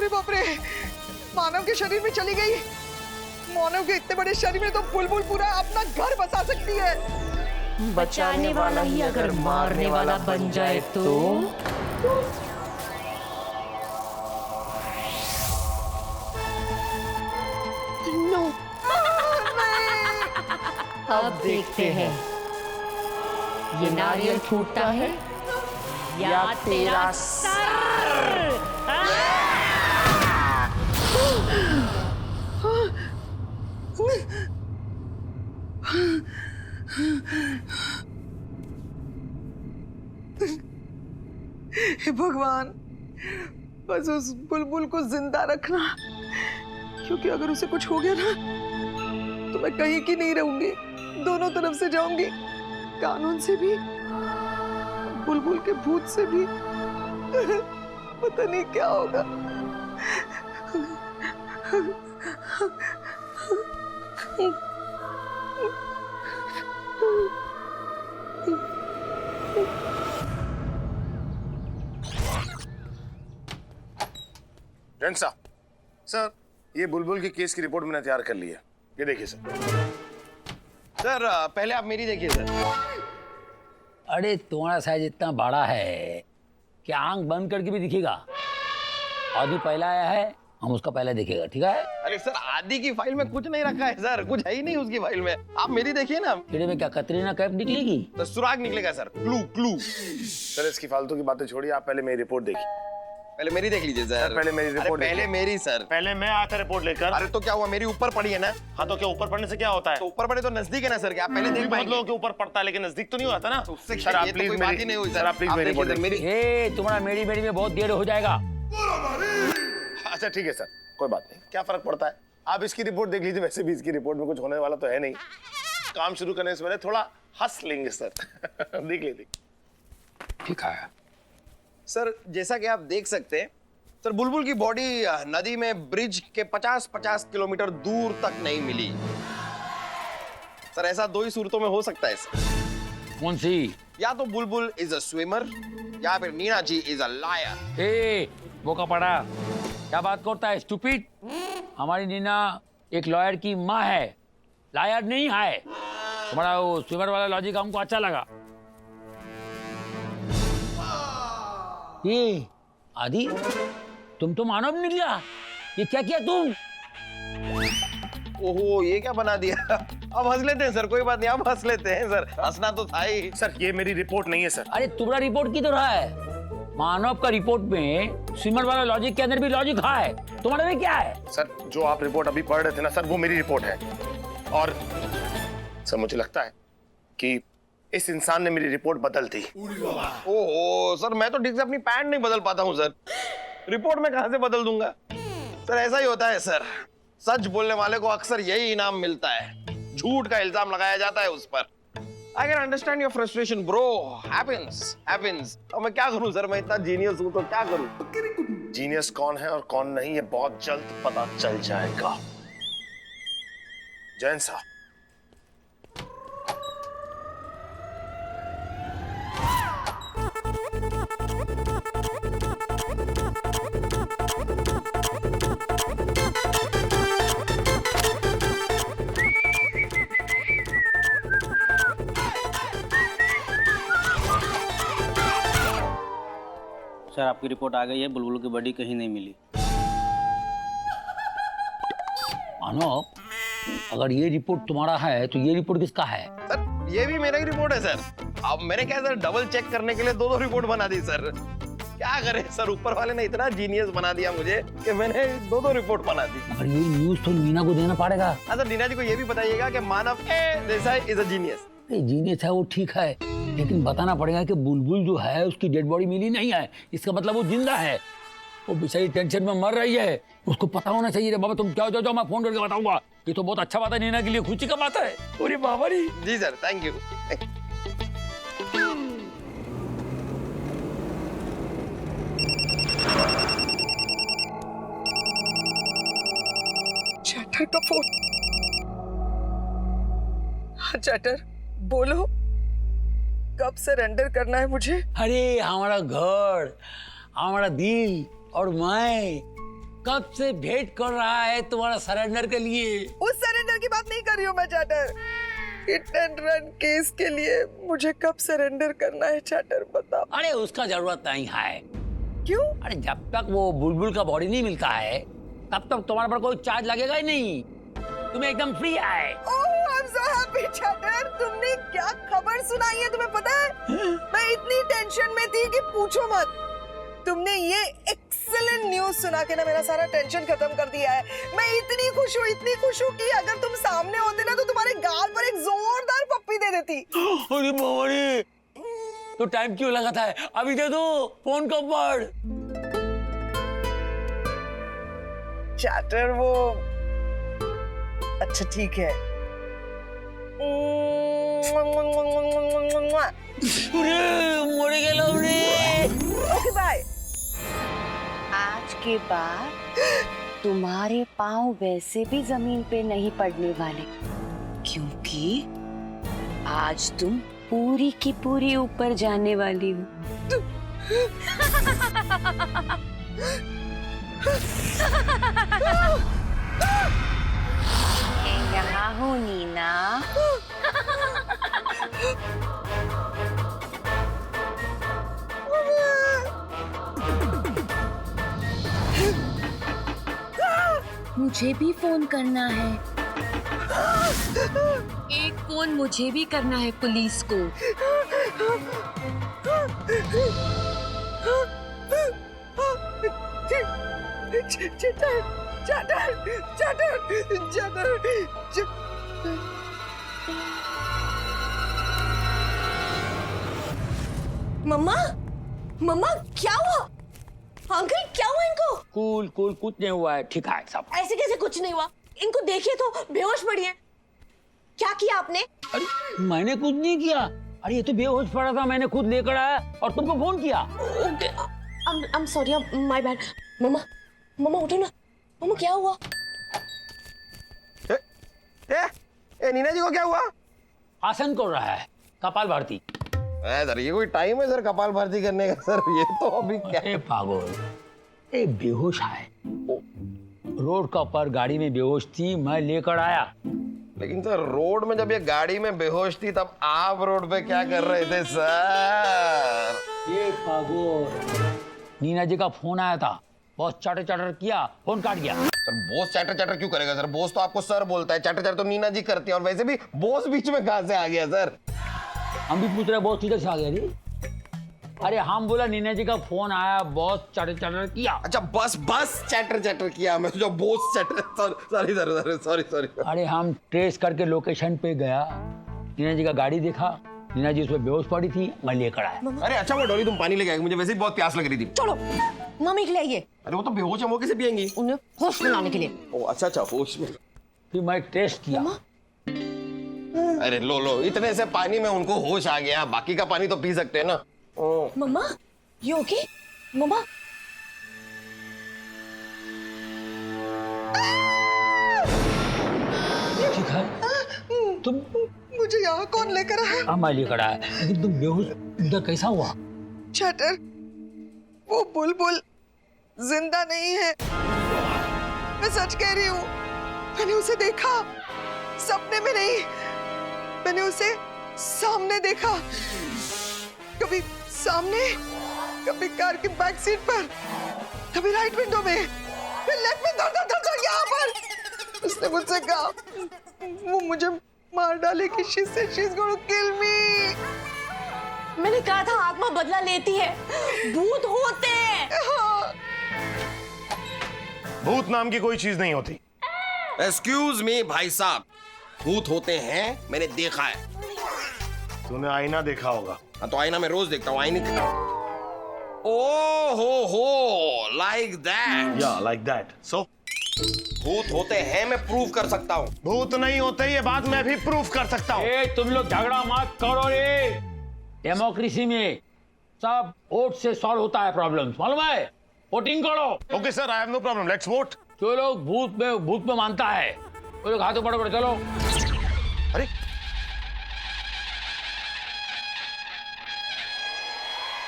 अरे बाप रे, मानव के शरीर में चली गई। मानव के इतने बड़े शरीर में तो बुलबुल पूरा अपना घर बसा सकती है। बचाने वाला ही अगर मारने वाला बन जाए तो? नो। अब देखते हैं ये नारियल फूटता है या तेरा सर। हे भगवान, बस उस बुलबुल को जिंदा रखना, क्योंकि अगर उसे कुछ हो गया ना तो मैं कहीं की नहीं रहूंगी, दोनों तरफ से जाऊंगी, कानून से भी, बुलबुल के भूत से भी। पता नहीं क्या होगा। साहब, सर ये बुलबुल की केस की रिपोर्ट मैंने तैयार कर ली है, ये देखिए सर। सर पहले आप मेरी देखिए सर। अरे तुम्हारा साइज इतना बड़ा है कि आंख बंद करके भी दिखेगा। आदि पहला आया है, हम उसका पहला देखेगा, ठीक है? अरे सर आदि की फाइल में कुछ नहीं रखा है सर, कुछ है ही नहीं उसकी फाइल में। आप मेरी देखिए ना। कीड़े में क्या कतरीना कैफ निकलेगी? तो सुराग निकलेगा सर, क्लू क्लू। सर इसकी फालतू की बातें छोड़िए, आप पहले मेरी रिपोर्ट देखिए। पहले मेरी देख लीजिए सर। पहले मेरी रिपोर्ट। पहले मेरी सर। पहले मैं आता रिपोर्ट लेकर। अरे तो क्या हुआ, मेरी ऊपर पड़ी है ना। हाँ तो क्या ऊपर पड़ने से क्या होता है? तो ऊपर पड़े तो नजदीक है ना सर, क्या आप पहले देख बहुत लोगों के ऊपर पड़ता है लेकिन नजदीक तो नहीं होता ना। उससे सर आप ये तो प्लीज कोई बात ही नहीं हुई सर, आप प्लीज मेरी रिपोर्ट मेरी। ए, तुम्हारा मेरी में बहुत देर हो जाएगा। अच्छा ठीक है सर, कोई बात नहीं, क्या फर्क पड़ता है, आप इसकी रिपोर्ट देख लीजिए। वैसे भी इसकी रिपोर्ट में कुछ होने वाला तो है नहीं, काम शुरू करने से पहले थोड़ा हंस लेंगे सर। देख लीजिए। ठीक है सर जैसा कि आप देख सकते हैं सर, बुलबुल की बॉडी नदी में ब्रिज के 50-50 किलोमीटर दूर तक नहीं मिली। सर ऐसा दो ही सूरतों में हो सकता है सर। कौन सी? या तो बुलबुल इज अ स्विमर या फिर नीना जी इज अ लायर। ए, वो का पड़ा, क्या बात करता है स्टूपिड? हमारी नीना एक लॉयर की माँ है, लायर नहीं है। तुम्हारा वो स्विमर वाला लॉजिक हमको अच्छा लगा। ये आदि, तुम तो मानव निकला, ये क्या किया तुम? ओहो ये क्या बना दिया। अब हंस लेते हैं सर, कोई बात नहीं, अब हंस लेते हैं सर, हंसना तो था ही। सर ये मेरी रिपोर्ट नहीं है सर। अरे तुम्हारा रिपोर्ट की तो रहा है, मानव का रिपोर्ट में स्विमर वाला लॉजिक के अंदर भी लॉजिक है, तुम्हारे में क्या है? सर जो आप रिपोर्ट अभी पढ़ रहे थे ना सर, वो मेरी रिपोर्ट है। और सर मुझे लगता है कि इस इंसान ने मेरी रिपोर्ट बदल दी। ओहो सर, मैं तो ठीक से अपनी पैंट नहीं बदल पाता हूँ सर, रिपोर्ट में कहां से बदल दूंगा। सर ऐसा ही होता है सर, सच बोलने वाले को अक्सर यही इनाम मिलता है, झूठ का इल्जाम लगाया जाता है उस पर। I can understand your frustration, bro. Happens. अब मैं क्या करूं सर, मैं इतना जीनियस हूं तो क्या करूं? जीनियस कौन है और कौन नहीं, ये बहुत जल्द पता चल जाएगा। जैन साहब, सर आपकी रिपोर्ट आ गई है, बुलबुल की बॉडी कहीं नहीं मिली। मानव, अगर ये रिपोर्ट तुम्हारा है तो ये रिपोर्ट किसका है? सर ये भी मेरा ही रिपोर्ट है सर। अब मैंने क्या सर, डबल चेक करने के लिए दो रिपोर्ट बना दी सर। क्या करें सर, ऊपर वाले ने इतना जीनियस बना दिया मुझे कि मैंने दो रिपोर्ट बना दी। अगर ये न्यूज तो नीना को देना पड़ेगा। हाँ सर, नीना जी को ये भी बताइएगा कि Manav Desai is a genius. Genius है वो ठीक है, लेकिन बताना पड़ेगा कि बुलबुल जो है उसकी डेड बॉडी मिली नहीं है, इसका मतलब वो जिंदा है। वो बेचारी टेंशन में मर रही है, उसको पता होना चाहिए। रे बाबा तुम क्या जाओ, मैं फोन करके बताऊंगा। ये तो बहुत अच्छा बात है, नीना के लिए खुशी का बात है। अरे बाबा रे। जी सर, थैंक यू। चैटर का फोन। हाँ चैटर, बोलो, कब सरेंडर करना है मुझे? अरे हमारा घर, हमारा दिल और मैं कब से वेट कर रहा है तुम्हारा सरेंडर के लिए। उस सरेंडर की बात नहीं कर रही हूँ मैं chatter. Hit and run case के लिए मुझे कब सरेंडर करना है चैटर, बताओ। अरे उसका जरूरत नहीं है। क्यों? अरे जब तक वो बुलबुल का बॉडी नहीं मिलता है तब तक तुम्हारे पर कोई चार्ज लगेगा ही नहीं। तुम्हें एकदम फ्री है। Oh I am so happy chatter. तुमने क्या खबर सुनाई है तुम्हें पता है? मैं इतनी टेंशन में थी कि पूछो मत। तुमने ये एक्सीलेंट न्यूज़ सुना के ना मेरा सारा टेंशन खत्म कर दिया है। मैं इतनी खुश हूँ कि अगर तुम सामने होते ना तो तुम्हारे गाल पर एक जोरदार पप्पी दे देती। अरे बाबा तो टाइम क्यों लगाता है, अभी दे दो फोन का पड़। चैटर वो अच्छा ठीक है। मर गेलो रे। Okay bye. आज के बाद तुम्हारे पाँव वैसे भी जमीन पे नहीं पड़ने वाले, क्योंकि आज तुम पूरी की पूरी ऊपर जाने वाली हो। मैं यहाँ हूँ नीना। मुझे भी फोन करना है। एक फोन मुझे भी करना है पुलिस को। Chatter chatter chatter chatter. मम्मा मम्मा क्या हुआ? अंकल क्या हुआ इनको? कूल कूल कुछ नहीं हुआ है, ठीक है सब। ऐसे कैसे कुछ नहीं हुआ? इनको देखिए तो बेहोश पड़ी हैं। क्या किया आपने? अरे मैंने कुछ नहीं किया। अरे ये तो बेहोश पड़ा था, मैंने खुद लेकर आया और तुमको फोन किया। Okay I am sorry, my bad. मम्मा मम्मा उठो ना। मम्मा क्या हुआ? ए नीना जी को क्या हुआ? आसन कर रहा है कपाल भारती। सर ये कोई टाइम है सर कपाल भारती करने का? सर ये तो अभी क्या ए पागल, ए बेहोश है। रोड का पर गाड़ी में बेहोश थी, मैं लेकर आया। लेकिन सर रोड में जब ये गाड़ी में बेहोश थी तब आप रोड पे क्या कर रहे थे सर? ये पागल, नीना जी का फोन आया था, बहुत चाटर चाटर किया, फोन काट गया। सर बॉस चैटर चैटर क्यों करेगा सर? बॉस तो आपको सर बोलता है, चैटर चैटर तो नीना जी करती है। और वैसे भी बॉस बीच में कहां से आ गया सर? हम भी पूछ रहे बॉस किधर से आ गया रे? अरे हम बोला नीना जी का फोन आया, बॉस चाटर चाटर किया। अच्छा बस बस चैटर चैटर किया, मैं जो boss chatter. Sorry sir sorry. अरे हम ट्रेस करके लोकेशन पे गया, नीना जी का गाड़ी देखा, नीना जी उसमें बेहोश पड़ी थी, मैं लेकर आया। अरे अच्छा वो डोली तुम पानी लेके आए, मुझे वैसे ही बहुत प्यास लग रही थी। चलो मम्मी के लिए आइए, अरे वो तो बेहोश है, वो कैसे पियेंगी? उन्हें होश में लाने के लिए। ओ अच्छा होश में। फिर मैं टेस्ट किया। अरे लो इतने से पानी में उनको होश आ गया, बाकी का पानी तो पी सकते हैं ना। मम्मा यू ओके? मम्मा ठीक है तुम, मुझे यहाँ कौन लेकर आया? हाँ मैं लेकर आया, लेकिन तुम बेहोश उधर कैसा हुआ? चैटर वो बुलबुल जिंदा नहीं है, मैं सच कह रही हूँ। मैंने उसे देखा, सपने में नहीं, मैंने उसे सामने देखा। कभी सामने, कभी कार की बैक सीट पर, कभी राइट विंडो में, फिर लेफ्ट में धड़ यहाँ पर। उसने मुझसे कहा वो मुझे मार डालेगी, she's going to kill me। मैंने कहा था आत्मा बदला लेती है, भूत होते हैं। हाँ। भूत नाम की कोई चीज नहीं होती। एक्सक्यूज मी भाई साहब, भूत होते हैं, मैंने देखा है। तूने आईना देखा होगा। हाँ तो आईना में रोज देखता हूँ, आईने ओ हो लाइक दैट। या लाइक दैट। सो भूत होते हैं, मैं प्रूव कर सकता हूँ। भूत नहीं होते, ये बात मैं भी प्रूफ कर सकता हूँ। ए तुम लोग झगड़ा मत करो रे, डेमोक्रेसी में सब वोट से सॉल्व होता है प्रॉब्लम, मालूम है? वोटिंग करो। Okay sir, I have no problem, let's vote. जो लोग भूत में मानता है वो लोग हाथों बड़े चलो। अरे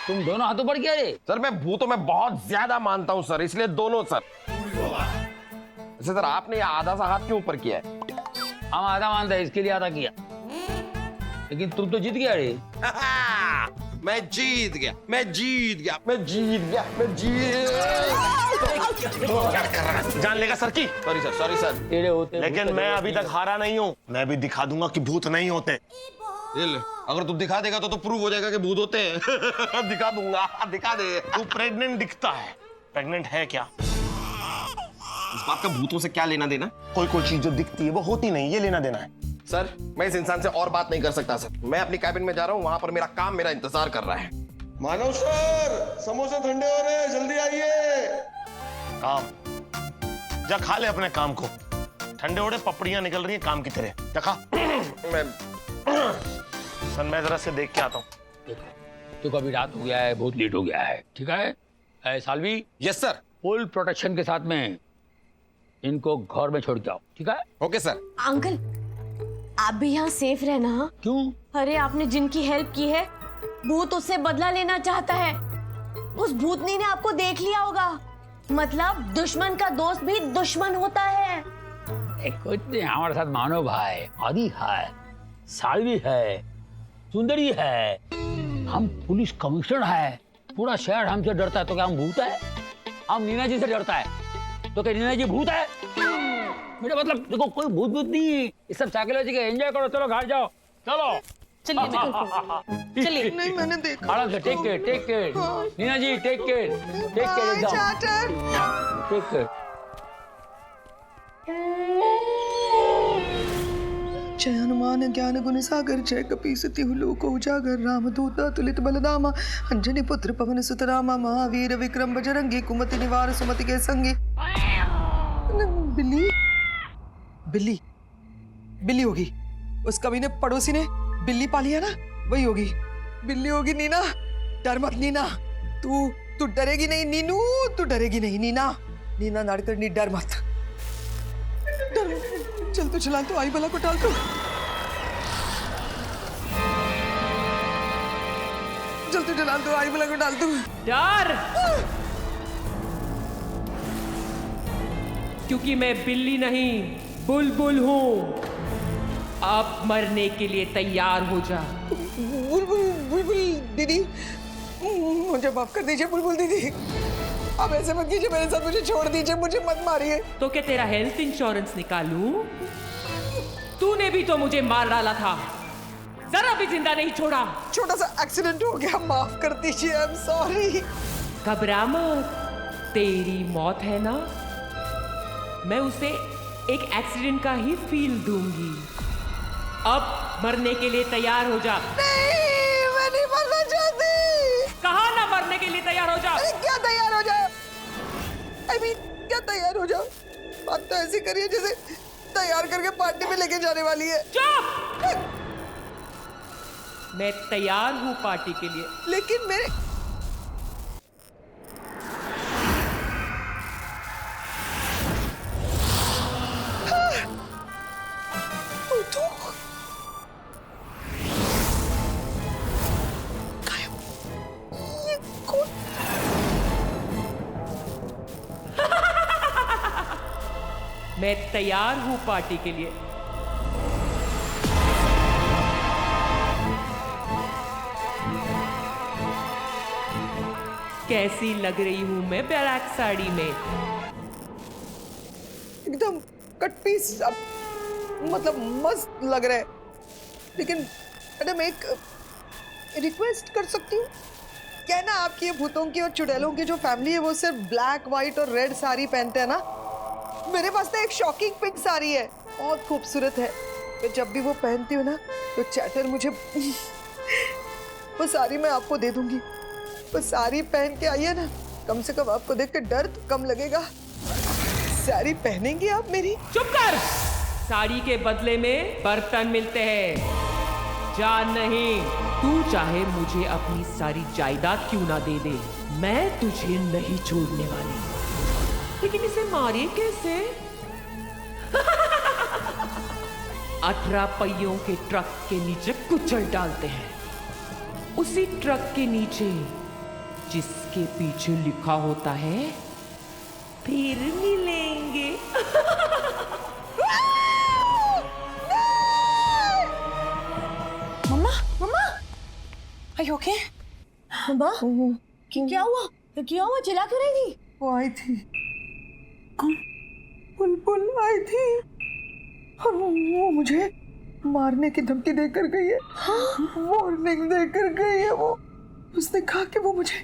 तुम दोनों हाथों बढ़ गया रे। सर मैं भूतों में बहुत ज्यादा मानता हूँ सर, इसलिए दोनों सर। अच्छा सर, आपने ये आधा सा हाथ क्यों ऊपर किया है? हम आधा मानते हैं, इसके लिए आधा किया, लेकिन तुम तो जीत गया रे। मैं जीत गया, मैं जीत गया, मैं जीत गया, मैं जीत। क्या कर रहा है? जान लेगा सर की। Sorry sir, sorry sir. तेरे होते लेकिन मैं अभी तक हारा नहीं हूँ। मैं भी दिखा दूंगा कि भूत नहीं होते। ये ले, अगर तू दिखा देगा तो प्रूव हो जाएगा कि भूत होते हैं। दिखा दूंगा, दिखा दे। तू प्रेग्नेंट दिखता है, प्रेग्नेंट है क्या? इस बात का भूतों से क्या लेना देना? कोई कोई चीज जो दिखती है वो होती नहीं, ये लेना देना है। सर, मैं इस इंसान से और बात नहीं कर सकता सर। मैं अपनी कैबिन में जा रहा हूँ, वहां पर मेरा काम मेरा इंतजार कर रहा है। मानव सर, समोसे ठंडे हो रहे हैं, जल्दी आइए। काम जा, खा ले अपने काम को। ठंडे ओढ़े पपड़ियां निकल रही हैं काम की तरह। जा खा। मैं सर मैं जरा से देख के आता हूँ। तो कभी रात हो गया है, बहुत लेट हो गया है, ठीक है? Salvi, yes sir. Full protection के साथ में इनको घर में छोड़ के आओ, ठीक है? Okay sir. अंकल, आप भी यहाँ सेफ रहना। हाँ? क्यों? अरे आपने जिनकी हेल्प की है, भूत उससे बदला लेना चाहता है। उस भूतनी ने आपको देख लिया होगा। मतलब दुश्मन का दोस्त भी दुश्मन होता है। कुछ नहीं, हमारे साथ मानव भाई, आदि है, सालवी है, सुंदरी है, हम पुलिस कमिश्नर है, पूरा शहर हमसे डरता है। तो क्या हम भूत है? हम नीना जी से डरता है, तो क्या नीना जी भूत है? मेरा मतलब देखो, कोई भूत नहीं, ये सब साइकोलॉजी के। एंजॉय करो, चलो घर जाओ, चलो। चलिए नहीं मैंने देखा। आराम से, take care, take care. Neena ji, take care, take care एकदम, चाटर। Take care. जय हनुमान ज्ञान गुण सागर, जय कपीसति लोक उजागर, रामदूत तुलित बलधामा, अंजनी पुत्र पवन सुत रामा, महावीर विक्रम बजरंगी, कुमति निवार सुमति के संगी। बिल्ली बिल्ली बिल्ली होगी। उस कमीने पड़ोसी ने बिल्ली पाली है ना, वही होगी। बिल्ली होगी। नीना डर मत। नीना तू डरेगी नहीं। नीनू तू डरेगी नहीं। नीना नीना नाड़कर्णी डर मत। चल तू चला, तो आई बला को टाल तू। चल तू चला, तो आई बला को डाल तू। डर, क्योंकि मैं बिल्ली नहीं बुलबुल हूँ। अब मरने के लिए तैयार हो जा। बुलबुल बुलबुल दीदी, मुझे माफ कर दीजिए बुलबुल दीदी। अब ऐसे मत कीजिए मेरे साथ, मुझे छोड़ दीजिए, मुझे मत मारिए। तो क्या तेरा हेल्थ इंश्योरेंस निकालूं? तूने भी तो मुझे मार डाला था, जरा भी जिंदा नहीं छोड़ा। छोटा सा एक्सीडेंट हो गया, माफ कर दीजिए। आई एम सॉरी। घबरा मत, तेरी मौत है ना, मैं उसे एक एक्सीडेंट का ही फील दूंगी। अब मरने के लिए तैयार हो जा। नहीं, मैं नहीं मरना चाहती। कहा ना मरने के लिए तैयार हो जा। अरे क्या तैयार हो जाओ? आई मीन क्या तैयार हो जाओ? बात तो ऐसी करिए जैसे तैयार करके पार्टी में लेके जाने वाली है। चुप! मैं तैयार हूं पार्टी के लिए। लेकिन मेरे मैं तैयार हूं पार्टी के लिए। कैसी लग रही हूं मैं ब्लैक साड़ी में? एकदम कट पीस, मतलब मस्त लग रहा है। लेकिन मैडम एक रिक्वेस्ट कर सकती हूँ क्या? ना आपकी ये भूतों की और चुड़ैलों की जो फैमिली है वो सिर्फ ब्लैक, व्हाइट और रेड साड़ी पहनते हैं ना। मेरे पास तो एक शॉकिंग पिंक साड़ी है, बहुत खूबसूरत है। मैं जब भी वो पहनती हूँ ना तो चैटर मुझे वो साड़ी मैं आपको दे दूंगी। वो साड़ी पहन के आइए ना, कम से कम आपको देख के डर तो कम लगेगा। साड़ी पहनेंगी आप मेरी? चुप कर! साड़ी के बदले में बर्तन मिलते हैं, जान नहीं। तू चाहे मुझे अपनी सारी जायदाद क्यों ना दे दे, मैं तुझे नहीं छोड़ने वाली। लेकिन इसे मारे कैसे? 18 पहियों के ट्रक के नीचे कुचल डालते हैं। उसी ट्रक के नीचे जिसके पीछे लिखा होता है फिर मिलेंगे। मम्मा मम्मा आर यू ओके? मम्मा क्या हुआ? क्या हुआ? चिल्ला क्यों रही थी? वो आई थी। कौन? बुलबुल आई थी और वो मुझे मारने की धमकी देकर गई है। वार्निंग देकर गई है वो। उसने कहा कि वो मुझे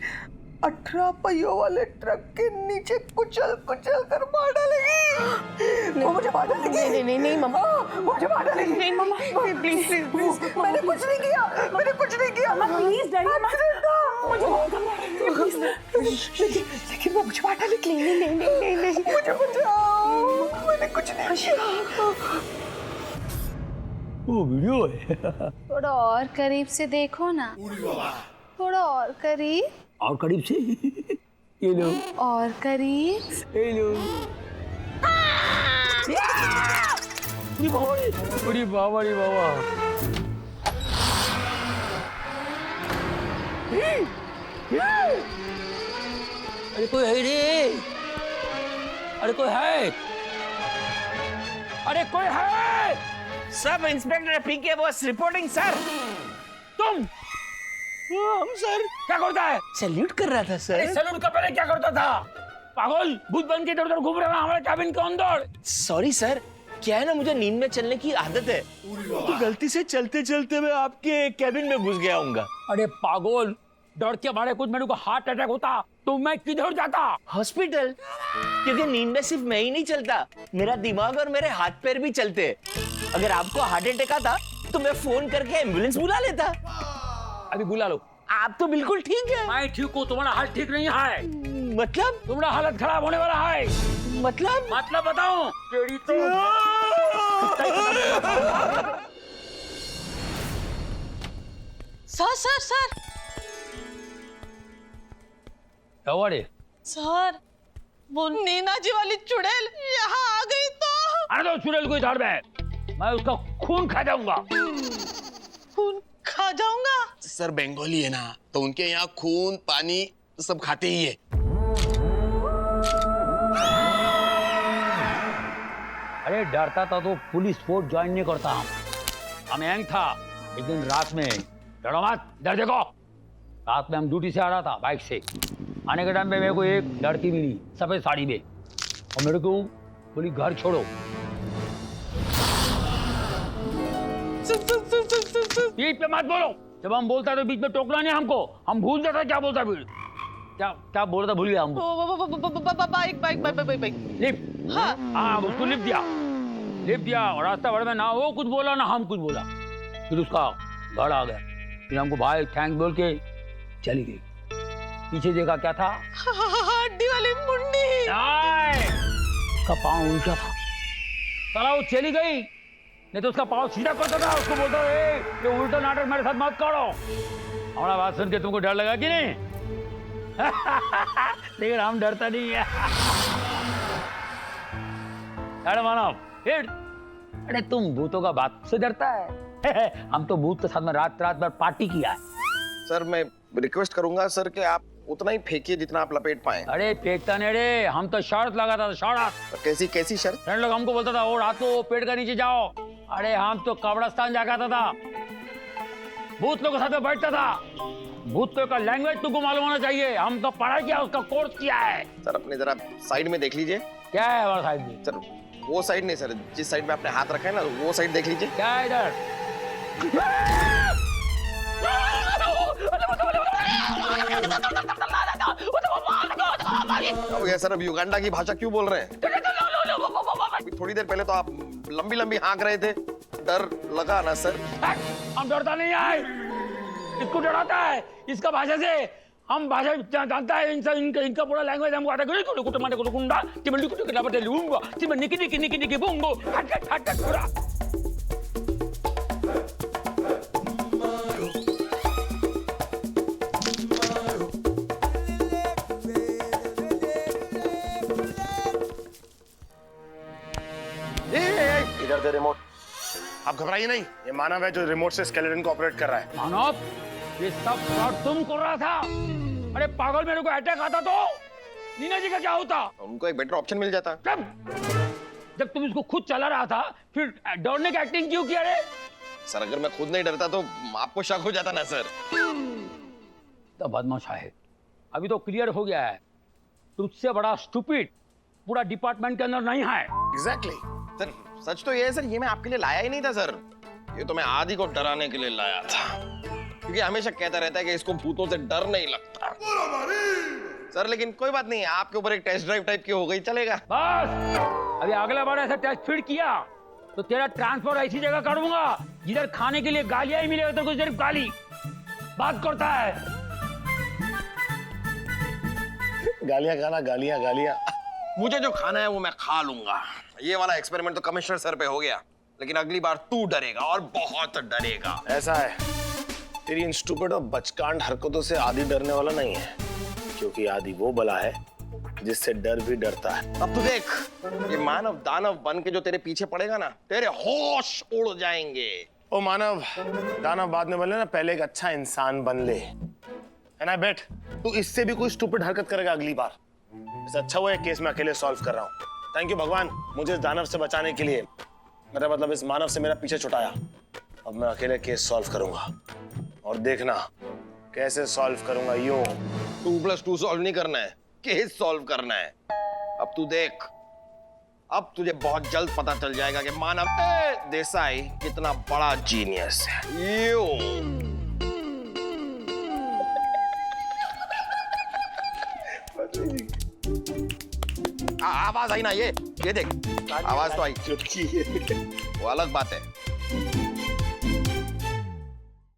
18 पहियों वाले ट्रक के नीचे कुचल कुचल कर मार डालेगी। वो मुझे मार डालेगी। नहीं मम्मा, मुझे मार डालेगी। नहीं मम्मा, प्लीज मैंने कुछ नहीं किया। मैंने कुछ नहीं किया। प्लीज डरिए मत। मुझे लेकिन वो मुझे मार डालेगी। नहीं मुझे बचाओ। मैंने कुछ नहीं किया। वो वीडियो है। थोड़ा और करीब से देखो ना, थोड़ा और करीब, और करीब से ये लो, और करीब, ये लो। अरे बाबा रे बाबा। अरे कोई है रे। अरे कोई है। अरे कोई है। सब इंस्पेक्टर पीके बॉस रिपोर्टिंग सर। तुम? हम सर क्या करता है? सैल्यूट कर रहा था सर। सैल्यूट का पहले क्या करता था? पागल, भूत बन के इधर उधर घूम रहा था हमारे कैबिन के अंदर। सॉरी सर, क्या है ना, मुझे नींद में चलने की आदत है, तो गलती से चलते चलते मैं आपके कैबिन में घुस गया हूँगा। अरे पागल, डर के मारे कुछ मेरे को हार्ट अटैक होता तो मैं किधर जाता? हॉस्पिटल, क्योंकि नींद में सिर्फ मैं ही नहीं चलता, मेरा दिमाग और मेरे हाथ पैर भी चलते। अगर आपको हार्ट अटैक आता तो मैं फोन करके एम्बुलेंस बुला लेता। अभी बुला लो। आप तो बिल्कुल ठीक है। मैं ठीक हूँ, तुम्हारा हाल ठीक नहीं है। मतलब? तुम्हारा हालत खराब होने वाला है। मतलब बताओ। तेरी तो सर क्या हुआ रे? सर, वो नीना जी वाली चुड़ैल यहाँ आ गई तो। अरे तो चुड़ैल कोई झाड़ में, मैं उसका खून खा जाऊंगा। खून खा जाऊंगा? सर बंगाली है ना, तो उनके यहाँ खून पानी सब खाते ही है। अरे डरता था तो पुलिस फोर्स ज्वाइन नहीं करता। हम यंग था। एक दिन रात में, डरो मत, डर देखो, रात में हम ड्यूटी से आ रहा था बाइक से। आने के टाइम पे मेरे को एक लड़की मिली सफेद साड़ी में, और मेरे को बोली घर छोड़ो। बीच पे मत बोलो। जब हम बोलता है तो बीच में टोकना नहीं हमको। हम भूल जाता क्या बोलता फिर। क्या बोल रहा, भूल गया हम। Bike lift. हाँ उसको लिफ्ट दिया और रास्ता भर में ना वो कुछ बोला ना हम कुछ बोला। फिर उसका घर आ गया, फिर हमको भाई थैंक्स बोल के चली गई। पीछे देखा क्या था? हड्डी वाली मुंडी। उसका पाँव उल्टा था। साला वो चली गई, नहीं तो उसका पाँव सीधा करता था। उसको बोलता ये उल्टा नाटक मेरे साथ मत करो। हमारा बात सुन के तुमको डर लगा कि नहीं? लेकिन हम डरता नहीं है। अरे मानव फिर, अरे तुम भूतों का बात से डरता है? हम तो भूत के साथ में रात भर पार्टी किया है। सर मैं रिक्वेस्ट करूंगा सर कि आप उतना ही फेंकिए जितना आप लपेट पाए। अरे फेंकता नहीं रे, हम तो शर्त लगाता था। शर्त? कैसी शर्त? फ्रेंड लोग हमको बोलता था वो रात को पेड़ के नीचे जाओ। अरे हम तो कब्रिस्तान जाता था, भूत लोगों के साथ में बैठता था। भूत का लैंग्वेज तुमको मालूम होना चाहिए। हम तो पढ़ा किया, उसका कोर्स किया है। सर अपने जरा साइड में देख लीजिए। क्या है हमारा साइड में? सर वो साइड नहीं सर, जिस साइड में आपने हाथ रखा है ना वो साइड देख लीजिए। क्या है इधर? हो गया सर, अब युगांडा की भाषा क्यों बोल रहे हैं? अभी थोड़ी देर पहले तो आप लंबी लंबी हाँक रहे थे, डर लगा ना सर? हम डरता नहीं है, इसको डराता है। इसका भाषा से हम भाषा जानता है। इनका पूरा लैंग्वेज हमको आता है। इधर दे रिमोट। आप घबराइए नहीं, ये मानव है जो रिमोट से स्केलेटन को ऑपरेट कर रहा है। मानव, ये सब फ्रॉड तुम कर रहा था। अरे पागल, मेरे को अटैक आता तो नीना जी का क्या होता? उनको एक बेटर ऑप्शन मिल जाता। जब तुम इसको खुद चला रहा था फिर डरने की एक्टिंग क्यों किया रे? सर अगर मैं खुद नहीं डरता तो आपको शक हो जाता ना सर। तो बदमाश है, अभी तो क्लियर हो गया है तुझसे बड़ा स्टूपिड पूरा डिपार्टमेंट के अंदर नहीं है। एग्जैक्टली। सर सच तो ये है सर, ये मैं आपके लिए लाया ही नहीं था सर, ये तो मैं आदि को डराने के लिए लाया था, क्योंकि हमेशा कहता रहता है कि इसको भूतों से डर नहीं लगता। सर लेकिन कोई बात नहीं, आपके ऊपर एक टेस्ट ड्राइव टाइप की हो गई, चलेगा। बस अभी अगला बार ऐसा टेस्ट फिट किया तो तेरा ट्रांसफर ऐसी जगह कर दूंगा जिधर खाने के लिए गालियां ही मिलेगा, तो कुछ सिर्फ गाली बात करता है। गालियां खाना, गालियां गालियां। मुझे जो खाना है वो मैं खा लूंगा। ये वाला एक्सपेरिमेंट तो कमिश्नर सर पे हो गया, लेकिन अगली बार तू डरेगा और बहुत डरेगा। ऐसा है, तेरी इन स्टूपिड और बचकांड हरकतों से आदि डरने वाला नहीं है, क्योंकि आदि वो बला है जिससे डर भी डरता है। अब तू देख, ये मानव दानव बन के जो तेरे पीछे पड़ेगा ना, तेरे होश उड़ जाएंगे। ओ मानव दानव बाद में बने ना, पहले एक अच्छा इंसान बन ले। एंड आई बेट तू इससे भी कोई स्टूपिड हरकत करेगा अगली बार। इससे अच्छा हुआ केस मैं अकेले सॉल्व कर रहा हूँ। थैंक यू भगवान, मुझे इस दानव से बचाने के लिए, मेरा मतलब इस मानव से मेरा पीछे छुटाया। अब मैं अकेले केस सॉल्व करूंगा और देखना कैसे सॉल्व करूंगा। यो 2+2 सॉल्व नहीं करना है, केस सॉल्व करना है। अब तू देख, अब तुझे बहुत जल्द पता चल जाएगा कि मानव देसाई कितना बड़ा जीनियस है। यो आवाज आई ना, ये देख, आवाज तो आई, वो अलग बात है।